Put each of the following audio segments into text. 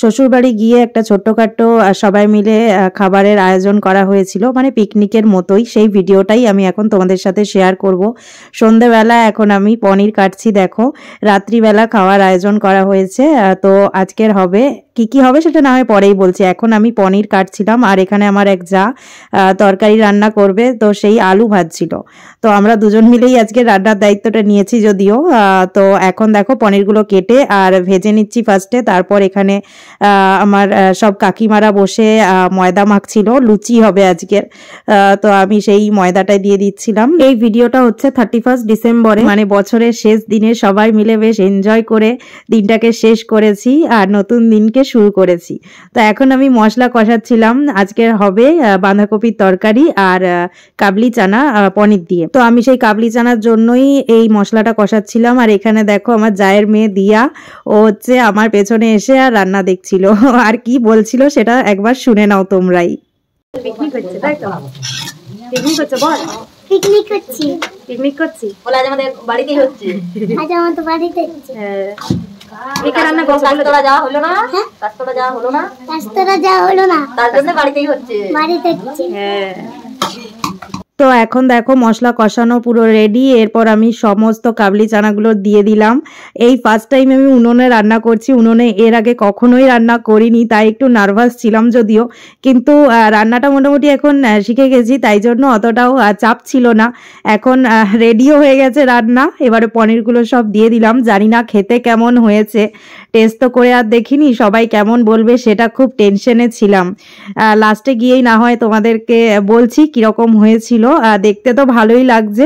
শ্বশুরবাড়ি গিয়ে একটা ছোট্টখাট্টো সবাই মিলে খাবারের আয়োজন করা হয়েছিল, মানে পিকনিকের মতোই। সেই ভিডিওটাই আমি এখন তোমাদের সাথে শেয়ার করব। সন্ধেবেলা এখন আমি পনির কাটছি, দেখো রাত্রিবেলা খাওয়ার আয়োজন করা হয়েছে। তো আজকের হবে কি কি হবে সেটা না হয় পরেই বলছি, এখন আমি পনির কাটছিলাম। আর এখানে আমার এক যা তরকারি রান্না করবে, তো সেই আলু ভাজছিল। তো আমরা দুজন মিলেই আজকে রান্নার দায়িত্বটা নিয়েছি যদিও। তো এখন দেখো পনিরগুলো কেটে আর ভেজে নিচ্ছি ফার্স্টে, তারপর এখানে আমার সব কাকিমারা বসে ময়দা মাখছিল, লুচি হবে আজকের। তো আমি সেই ময়দাটাই দিয়ে দিচ্ছিলাম। এই ভিডিওটা হচ্ছে 31 ডিসেম্বরে, মানে বছরের শেষ দিনে সবাই মিলে বেশ এনজয় করে দিনটাকে শেষ করেছি আর নতুন দিনকে শুরু করেছি। তো এখন আমি মশলা কষাচ্ছিলাম। আজকের হবে বাঁধাকপির তরকারি আর কাবলি চানা পনির দিয়ে। তো আমি সেই কাবলি চানার জন্যই এই মশলাটা কষাচ্ছিলাম। আর এখানে দেখো আমার জায়ের মেয়ে দিয়া, ও হচ্ছে আমার পেছনে এসে আর রান্না দেখছিল, আর কি বলছিল সেটা একবার শুনে নাও তোমরাই। পিকনিক হচ্ছে তাই তো? পিকনিক হচ্ছে বল। পিকনিক করছি। পিকনিক করছি বলে আজ আমাদের বাড়িতেই হচ্ছে। আজ আমাদের বাড়িতে হচ্ছে। হ্যাঁ। এখানে রান্না করতে কাজতলা যাওয়া হলো না? কাজতলা যাওয়া হলো না? কাজতলা যাওয়া হলো না, তার জন্য বাড়িতেই হচ্ছে। বাড়িতে হচ্ছে। হ্যাঁ। তো এখন দেখো মশলা কষানো পুরো রেডি। এরপর আমি সমস্ত কাবলি চানাগুলো দিয়ে দিলাম। এই ফার্স্ট টাইম আমি উনুনে রান্না করছি, উনুনে এর আগে কখনোই রান্না করিনি, তাই একটু নার্ভাস ছিলাম যদিও, কিন্তু রান্নাটা মোটামুটি এখন শিখে গেছি, তাই জন্য অতটাও চাপ ছিল না। এখন রেডিও হয়ে গেছে রান্না। এবারে পনিরগুলো সব দিয়ে দিলাম। জানি না খেতে কেমন হয়েছে, টেস্ট তো করে আর দেখিনি, সবাই কেমন বলবে সেটা খুব টেনশনে ছিলাম। লাস্টে গিয়েই না হয় তোমাদেরকে বলছি কিরকম হয়েছিল। দেখতে তো ভালোই লাগছে।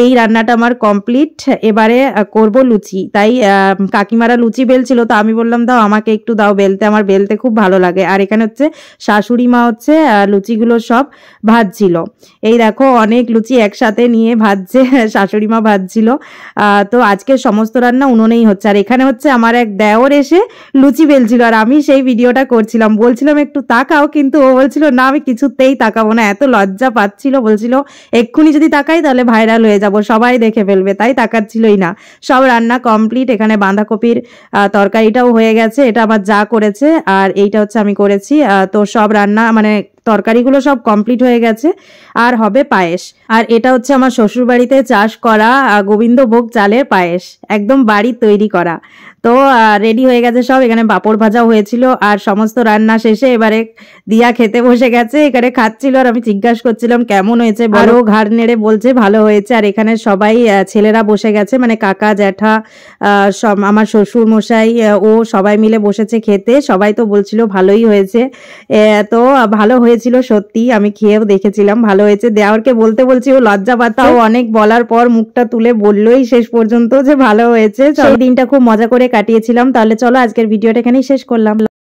এই রান্নাটা আমার কমপ্লিট। এবারে করব লুচি, তাই কাকিমারা লুচি বেলছিল, তো আমি বললাম দাও আমাকে একটু দাও বেলতে, আমার বেলতে খুব ভালো লাগে। আর এখানে হচ্ছে শাশুড়ি মা হচ্ছে লুচিগুলো সব ভাজছিল। এই দেখো অনেক লুচি একসাথে নিয়ে ভাজছে, শাশুড়ি মা ভাজছিল। তো আজকে সমস্ত রান্না উনুনেই হচ্ছে। আর এখানে হচ্ছে আমার এক দেওর এসে লুচি বেলছিল, আর আমি সেই ভিডিওটা করছিলাম, বলছিলাম একটু তাকাও, কিন্তু ও বলছিল না আমি কিছুতেই তাকাবো না, এত লজ্জা পাচ্ছিল, বলছিল এক্ষুনি যদি তাকাই তাহলে ভাইরাল হয়ে যাব, সবাই দেখে ফেলবে, তাই তাকাচ্ছিলই না। সব রান্না কমপ্লিট। এখানে বাঁধাকপির তরকারিটাও হয়ে গেছে, এটা আমার যা করেছে, আর এইটা হচ্ছে আমি করেছি। তো সব রান্না মানে তরকারিগুলো সব কমপ্লিট হয়ে গেছে। আর হবে পায়েস। আর এটা হচ্ছে আমার শ্বশুরবাড়িতে চাষ করা গোবিন্দভোগ চালের পায়েস, একদম বাড়ির তৈরি করা। তো রেডি হয়ে গেছে সব। এখানে পাঁপড় ভাজা হয়েছিল। আর সমস্ত রান্না শেষে এবারে দিয়া খেতে বসে গেছে, এখানে খাচ্ছিল। আর আমি জিজ্ঞাসা করছিলাম কেমন হয়েছে, বড় ঘাড় নেড়ে বলছে ভালো হয়েছে। আর এখানে সবাই ছেলেরা বসে গেছে, মানে কাকা জ্যাঠা সব, আমার শ্বশুর মশাই, ও সবাই মিলে বসেছে খেতে। সবাই তো বলছিল ভালোই হয়েছে। তো ভালো হয়েছিল সত্যি, আমি খেয়েও দেখেছিলাম ভালো হয়েছে। দেওয়ারকে বলতে বলছি, ও লজ্জা পাতাও অনেক বলার পর মুখটা তুলে বললোই শেষ পর্যন্ত যে ভালো হয়েছে। সেই দিনটা খুব মজা করে কাটিয়েছিলাম। তাহলে চলো আজকের ভিডিওটা এখানেই শেষ করলাম।